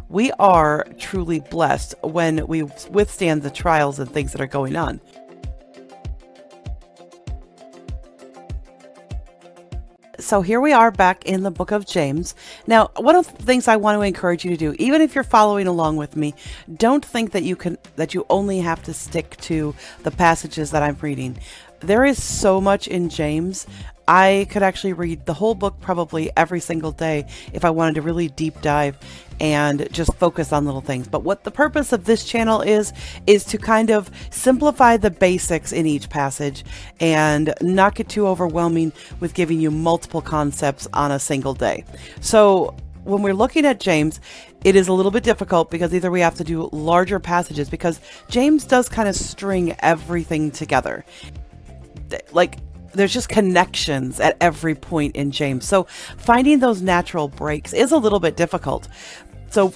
we are truly blessed when we withstand the trials and things that are going on. So here we are back in the book of James. Now, one of the things I want to encourage you to do, even if you're following along with me, don't think that you only have to stick to the passages that I'm reading. There is so much in James. I could actually read the whole book probably every single day if I wanted to really deep dive and just focus on little things. But what the purpose of this channel is to kind of simplify the basics in each passage and not get too overwhelming with giving you multiple concepts on a single day. So when we're looking at James, it is a little bit difficult because either we have to do larger passages because James does kind of string everything together. Like, there's just connections at every point in James. So finding those natural breaks is a little bit difficult. So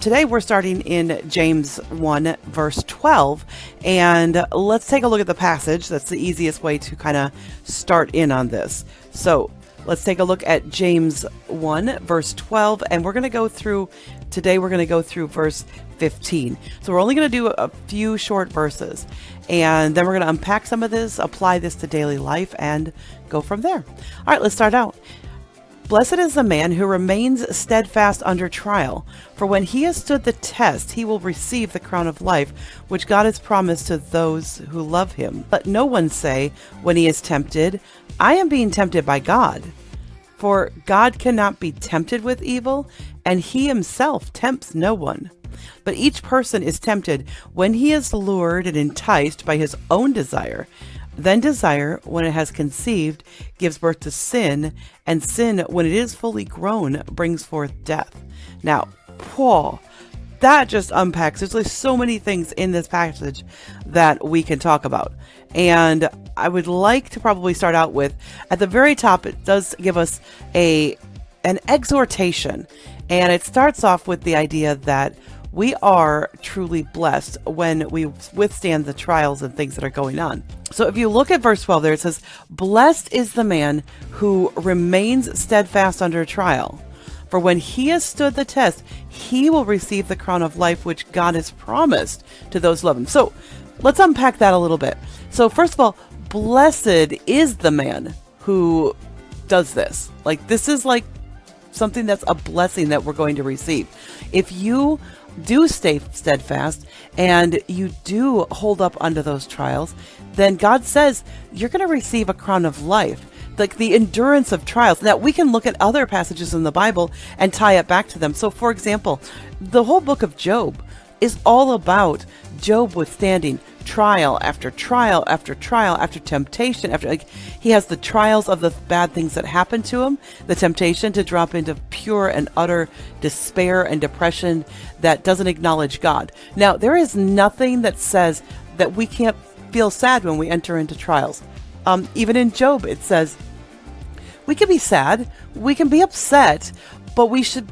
today we're starting in James 1 verse 12, and let's take a look at the passage. That's the easiest way to kind of start in on this. So let's take a look at James 1 verse 12, and we're going to go through verse 15. So we're only going to do a few short verses, and then we're going to unpack some of this, apply this to daily life, and go from there. All right, let's start out. Blessed is the man who remains steadfast under trial, for when he has stood the test, he will receive the crown of life, which God has promised to those who love him. Let no one say, when he is tempted, I am being tempted by God. For God cannot be tempted with evil, and he himself tempts no one. But each person is tempted when he is lured and enticed by his own desire. Then desire, when it has conceived, gives birth to sin, and sin, when it is fully grown, brings forth death. Now, Paul, that just unpacks. There's so many things in this passage that we can talk about. And I would like to probably start out with, at the very top, it does give us an exhortation. And it starts off with the idea that we are truly blessed when we withstand the trials and things that are going on. So if you look at verse 12 there, it says, blessed is the man who remains steadfast under trial. For when he has stood the test, he will receive the crown of life which God has promised to those who love him. So let's unpack that a little bit. So first of all, blessed is the man who does this. Like, this is like something that's a blessing that we're going to receive. If you do stay steadfast and you do hold up under those trials, then God says you're going to receive a crown of life, like the endurance of trials. Now, we can look at other passages in the Bible and tie it back to them. So, for example, the whole book of Job is all about Job withstanding trial after trial after trial after temptation after, like, he has the trials of the bad things that happen to him, the temptation to drop into pure and utter despair and depression that doesn't acknowledge God. Now, there is nothing that says that we can't feel sad when we enter into trials. Even in Job, it says we can be sad, we can be upset, but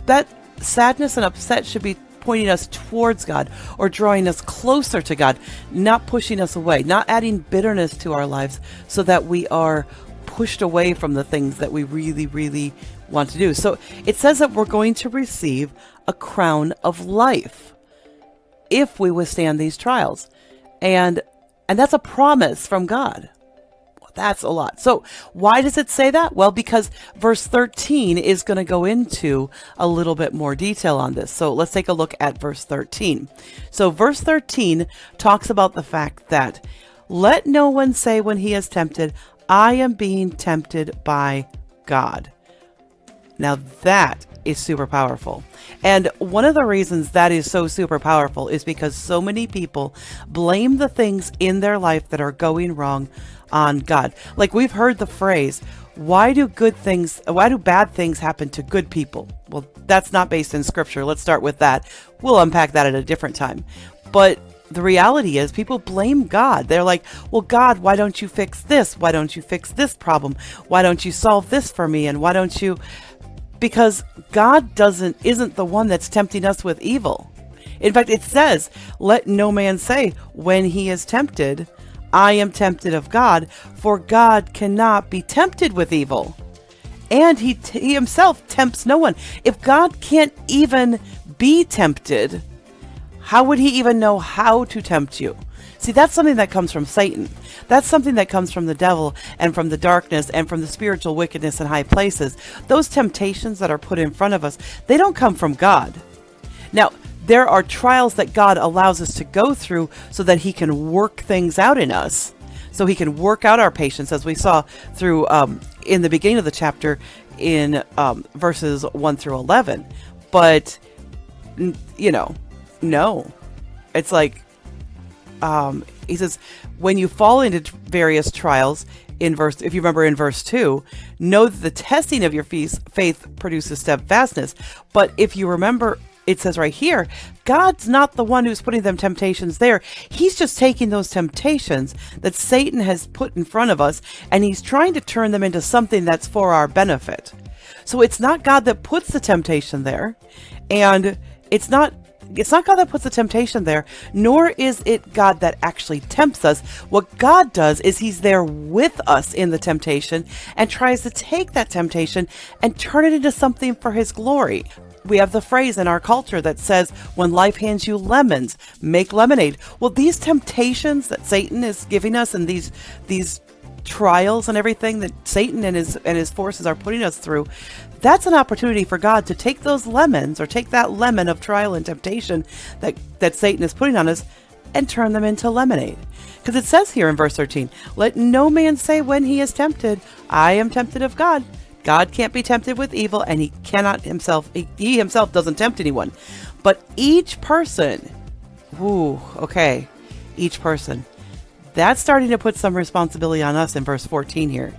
that sadness and upset should be pointing us towards God or drawing us closer to God, not pushing us away, not adding bitterness to our lives so that we are pushed away from the things that we really, really want to do. So it says that we're going to receive a crown of life if we withstand these trials. And that's a promise from God. That's a lot. So why does it say that? Well, because verse 13 is going to go into a little bit more detail on this. So let's take a look at verse 13. So verse 13 talks about the fact that let no one say when he is tempted, I am being tempted by God. Now that is super powerful. And one of the reasons that is so super powerful is because so many people blame the things in their life that are going wrong on God. Like, we've heard the phrase, why do bad things happen to good people? Well, that's not based in scripture. Let's start with that. We'll unpack that at a different time. But the reality is people blame God. They're like, well, God, why don't you fix this? Why don't you fix this problem? Why don't you solve this for me? And why don't you? Because God isn't the one that's tempting us with evil. In fact, it says, let no man say when he is tempted, I am tempted of God, for God cannot be tempted with evil. And he himself tempts no one. If God can't even be tempted, how would he even know how to tempt you? See, that's something that comes from Satan. That's something that comes from the devil and from the darkness and from the spiritual wickedness in high places. Those temptations that are put in front of us, they don't come from God. Now, there are trials that God allows us to go through so that he can work things out in us. So he can work out our patience, as we saw through in the beginning of the chapter in verses 1 through 11. But, no. It's like, he says, when you fall into various trials, if you remember in verse 2, know that the testing of your faith produces steadfastness. But if you remember, it says right here, God's not the one who's putting them temptations there. He's just taking those temptations that Satan has put in front of us, and he's trying to turn them into something that's for our benefit. So it's not God that puts the temptation there, and it's not God that puts the temptation there, nor is it God that actually tempts us. What God does is he's there with us in the temptation and tries to take that temptation and turn it into something for his glory. We have the phrase in our culture that says, when life hands you lemons, make lemonade. Well, these temptations that Satan is giving us and these trials and everything that Satan and his forces are putting us through, that's an opportunity for God to take those lemons, or take that lemon of trial and temptation that Satan is putting on us, and turn them into lemonade. Because it says here in verse 13, let no man say when he is tempted, I am tempted of God. God can't be tempted with evil, and he himself doesn't tempt anyone. But each person, each person, that's starting to put some responsibility on us in verse 14 here.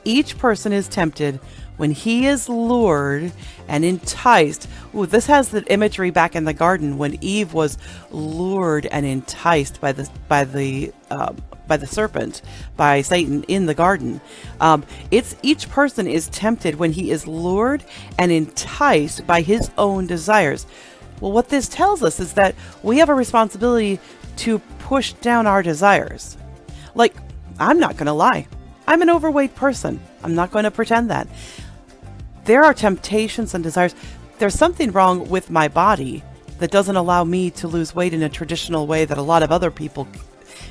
Each person is tempted when he is lured and enticed. This has the imagery back in the garden when Eve was lured and enticed by the serpent, by Satan in the garden. It's each person is tempted when he is lured and enticed by his own desires. Well, what this tells us is that we have a responsibility to push down our desires. Like, I'm not going to lie. I'm an overweight person. I'm not going to pretend that. There are temptations and desires. There's something wrong with my body that doesn't allow me to lose weight in a traditional way that a lot of other people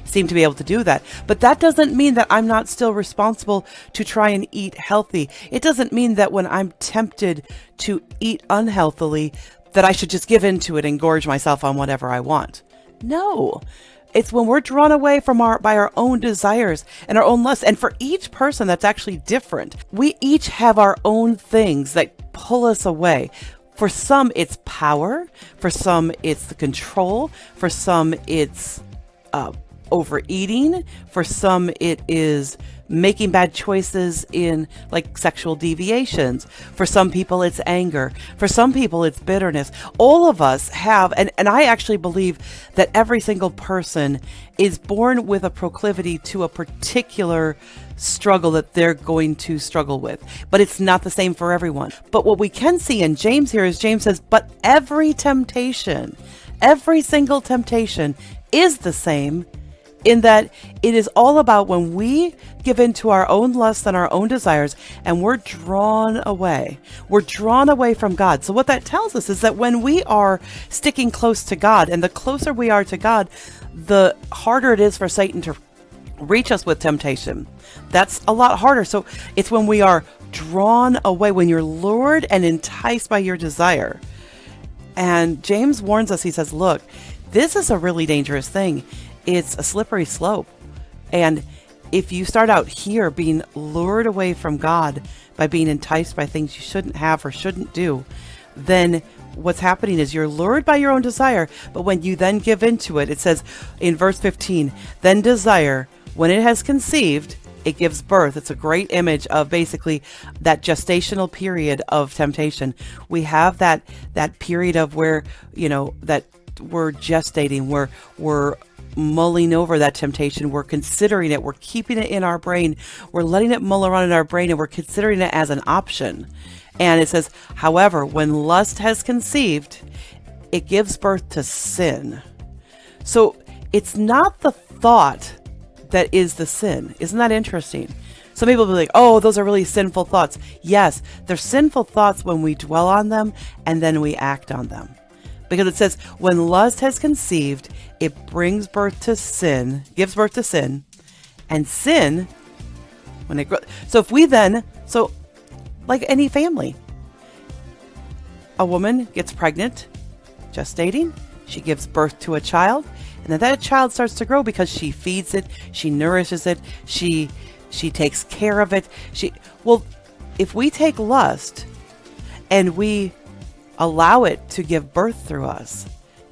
seem to be able to do that. But that doesn't mean that I'm not still responsible to try and eat healthy. It doesn't mean that when I'm tempted to eat unhealthily, that I should just give in to it and gorge myself on whatever I want. No. It's when we're drawn away by our own desires and our own lusts. And for each person, that's actually different. We each have our own things that pull us away. For some, it's power. For some, it's the control. For some, it's overeating. For some, it is making bad choices in like sexual deviations. For some people, it's anger. For some people, it's bitterness. All of us have, and I actually believe that every single person is born with a proclivity to a particular struggle that they're going to struggle with. But it's not the same for everyone. But what we can see in James here is James says, but every single temptation is the same, in that it is all about when we give in to our own lusts and our own desires, and we're drawn away. We're drawn away from God. So what that tells us is that when we are sticking close to God, and the closer we are to God, the harder it is for Satan to reach us with temptation. That's a lot harder. So it's when we are drawn away, when you're lured and enticed by your desire. And James warns us, he says, look, this is a really dangerous thing. It's a slippery slope. And if you start out here being lured away from God by being enticed by things you shouldn't have or shouldn't do, then what's happening is you're lured by your own desire. But when you then give into it, it says in verse 15, then desire, when it has conceived, it gives birth. It's a great image of basically that gestational period of temptation. We have that period of where, that we're gestating, we're mulling over that temptation, we're considering it, we're keeping it in our brain, we're letting it mull around in our brain, and we're considering it as an option. And it says, however, when lust has conceived, it gives birth to sin. So it's not the thought that is the sin. Isn't that interesting? Some people will be like, oh, those are really sinful thoughts. Yes, they're sinful thoughts when we dwell on them and then we act on them. Because it says, when lust has conceived, it brings birth to sin, gives birth to sin, and sin, when it grows. So if we then, so like any family, a woman gets pregnant, gestating, she gives birth to a child, and then that child starts to grow because she feeds it, she nourishes it, she takes care of it. Well, if we take lust and we allow it to give birth through us,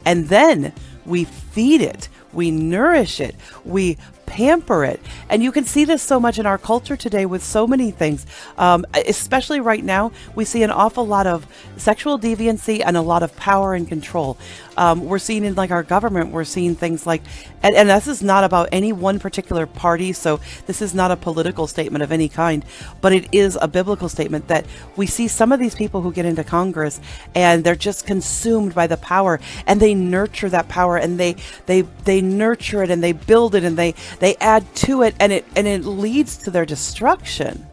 and then we feed it, we nourish it, we pamper it. And you can see this so much in our culture today with so many things. Especially right now, we see an awful lot of sexual deviancy and a lot of power and control. We're seeing in like our government, we're seeing things like, and this is not about any one particular party, so this is not a political statement of any kind, but it is a biblical statement that we see some of these people who get into Congress and they're just consumed by the power, and they nurture that power, and they nurture it, and they build it, and they add to it, and it leads to their destruction.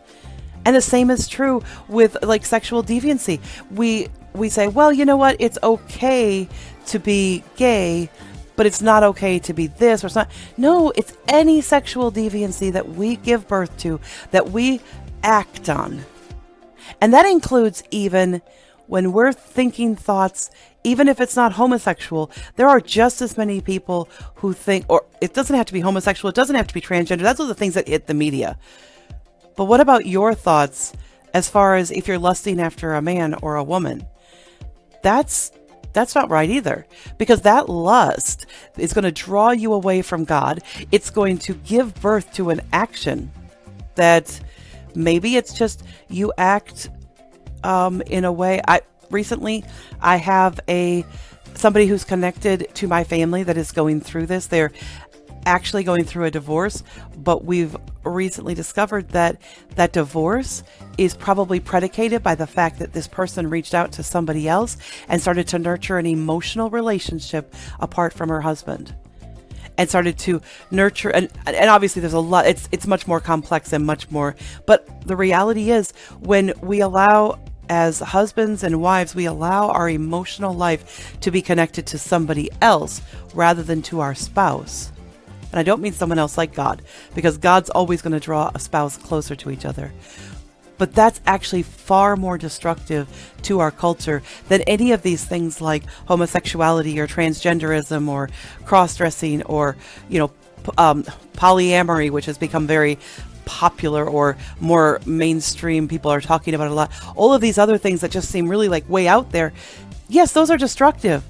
And the same is true with like sexual deviancy. We say, well, you know what? It's okay to be gay, but it's not okay to be this, or it's not. No, it's any sexual deviancy that we give birth to, that we act on. And that includes even when we're thinking thoughts, even if it's not homosexual, there are just as many people who think, or it doesn't have to be homosexual, it doesn't have to be transgender. That's all the things that hit the media. But what about your thoughts as far as if you're lusting after a man or a woman? That's not right either, because that lust is going to draw you away from God. It's going to give birth to an action that maybe it's just you act in a way. Recently I have somebody who's connected to my family that is going through this. They're actually going through a divorce, but we've recently discovered that that divorce is probably predicated by the fact that this person reached out to somebody else and started to nurture an emotional relationship apart from her husband, and started to nurture, and obviously there's a lot, it's much more complex and much more, but the reality is, when we allow, as husbands and wives, we allow our emotional life to be connected to somebody else rather than to our spouse. And I don't mean someone else like God, because God's always going to draw a spouse closer to each other. But that's actually far more destructive to our culture than any of these things like homosexuality or transgenderism or cross-dressing or, polyamory, which has become very popular or more mainstream. People are talking about it a lot. All of these other things that just seem really like way out there. Yes, those are destructive.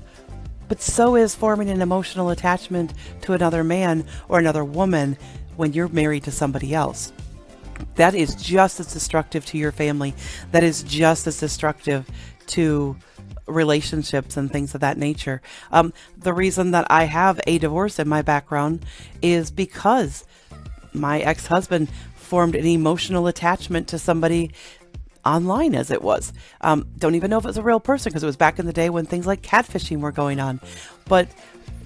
But so is forming an emotional attachment to another man or another woman when you're married to somebody else. That is just as destructive to your family. That is just as destructive to relationships and things of that nature. The reason that I have a divorce in my background is because my ex-husband formed an emotional attachment to somebody online, as it was. Don't even know if it was a real person, because it was back in the day when things like catfishing were going on. But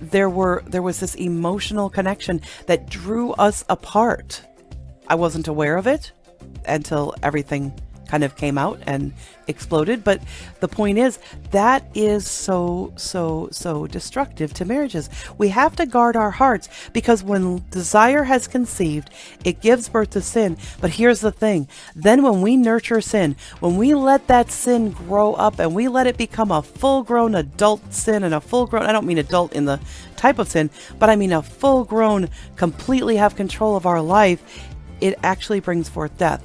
there was this emotional connection that drew us apart. I wasn't aware of it until everything kind of came out and exploded. But the point is, that is so destructive to marriages. We have to guard our hearts, because when desire has conceived, it gives birth to sin. But here's the thing. Then when we nurture sin, when we let that sin grow up and we let it become a full-grown adult sin, and I don't mean adult in the type of sin, but I mean a full-grown, completely have control of our life, it actually brings forth death.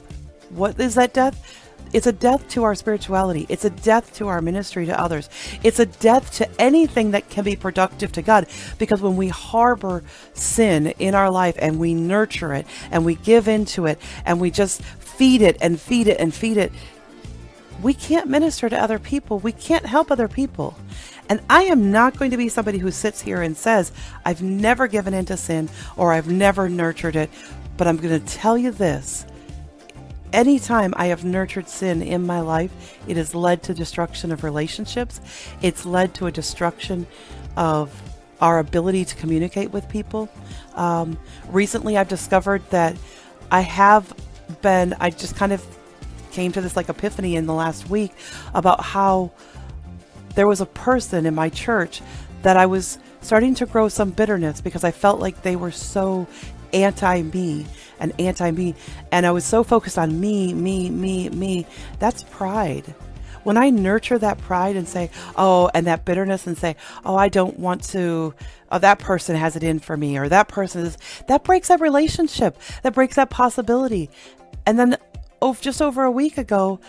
What is that death? It's a death to our spirituality. It's a death to our ministry to others. It's a death to anything that can be productive to God. Because when we harbor sin in our life and we nurture it and we give into it and we just feed it and feed it and feed it, we can't minister to other people. We can't help other people. And I am not going to be somebody who sits here and says, I've never given into sin or I've never nurtured it. But I'm going to tell you this. Anytime I have nurtured sin in my life, it has led to destruction of relationships. It's led to a destruction of our ability to communicate with people. Recently, I've discovered that I just kind of came to this like epiphany in the last week about how there was a person in my church that I was starting to grow some bitterness because I felt like they were so anti-me and anti-me. And I was so focused on me. That's pride. When I nurture that pride and say, oh, and that bitterness and say, oh, I don't want to, oh, that person has it in for me, or that person is, that breaks that relationship, that breaks that possibility. And then just over a week ago,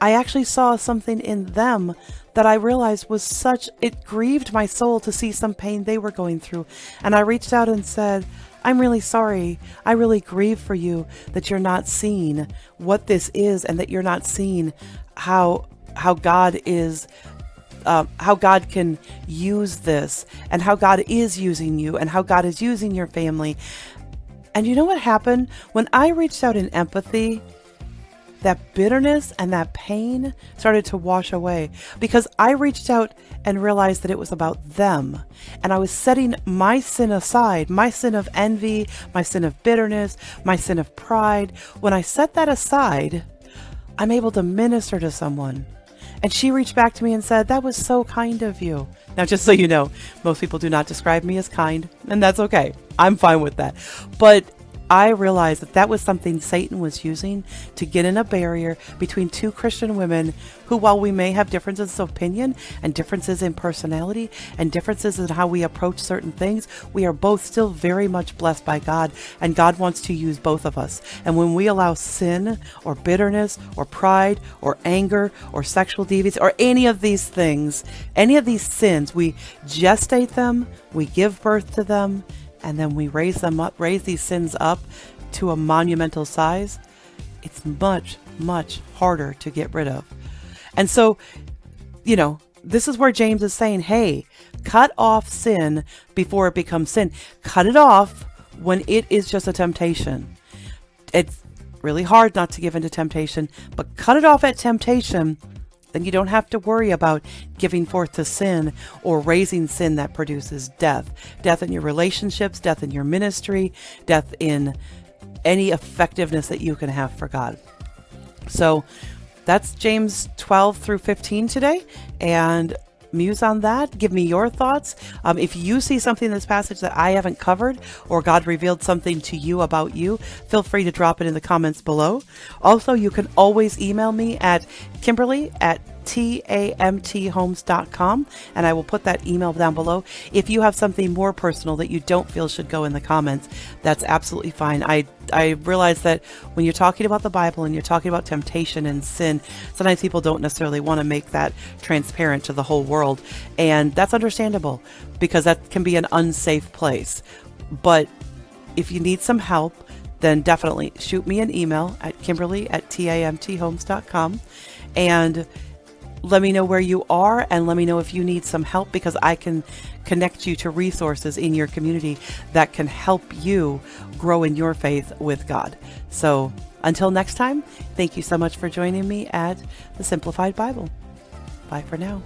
I actually saw something in them that I realized was it grieved my soul to see some pain they were going through. And I reached out and said, I'm really sorry. I really grieve for you that you're not seeing what this is, and that you're not seeing how God is, how God can use this, and how God is using you, and how God is using your family. And you know what happened? When I reached out in empathy, that bitterness and that pain started to wash away, because I reached out and realized that it was about them. And I was setting my sin aside, my sin of envy, my sin of bitterness, my sin of pride. When I set that aside, I'm able to minister to someone. And she reached back to me and said, that was so kind of you. Now, just so you know, most people do not describe me as kind, and that's okay. I'm fine with that. But I realized that was something Satan was using to get in a barrier between two Christian women who, while we may have differences of opinion and differences in personality and differences in how we approach certain things, we are both still very much blessed by God, and God wants to use both of us. And when we allow sin or bitterness or pride or anger or sexual deviance or any of these things, any of these sins, we gestate them, we give birth to them, and then we raise these sins up to a monumental size, it's much, much harder to get rid of. And so, this is where James is saying, hey, cut off sin before it becomes sin. Cut it off when it is just a temptation. It's really hard not to give into temptation, but cut it off at temptation. Then you don't have to worry about giving forth to sin or raising sin that produces death. Death in your relationships, death in your ministry, death in any effectiveness that you can have for God. So that's James 12 through 15 today. And muse on that. Give me your thoughts. If you see something in this passage that I haven't covered, or God revealed something to you about you, feel free to drop it in the comments below. Also, you can always email me at Kimberly@tamthomes.com, and I will put that email down below. If you have something more personal that you don't feel should go in the comments, that's absolutely fine. I realize that when you're talking about the Bible and you're talking about temptation and sin, sometimes people don't necessarily want to make that transparent to the whole world. And that's understandable, because that can be an unsafe place. But if you need some help, then definitely shoot me an email at Kimberly@tamthomes.com, and let me know where you are, and let me know if you need some help, because I can connect you to resources in your community that can help you grow in your faith with God. So until next time, thank you so much for joining me at the Simplified Bible. Bye for now.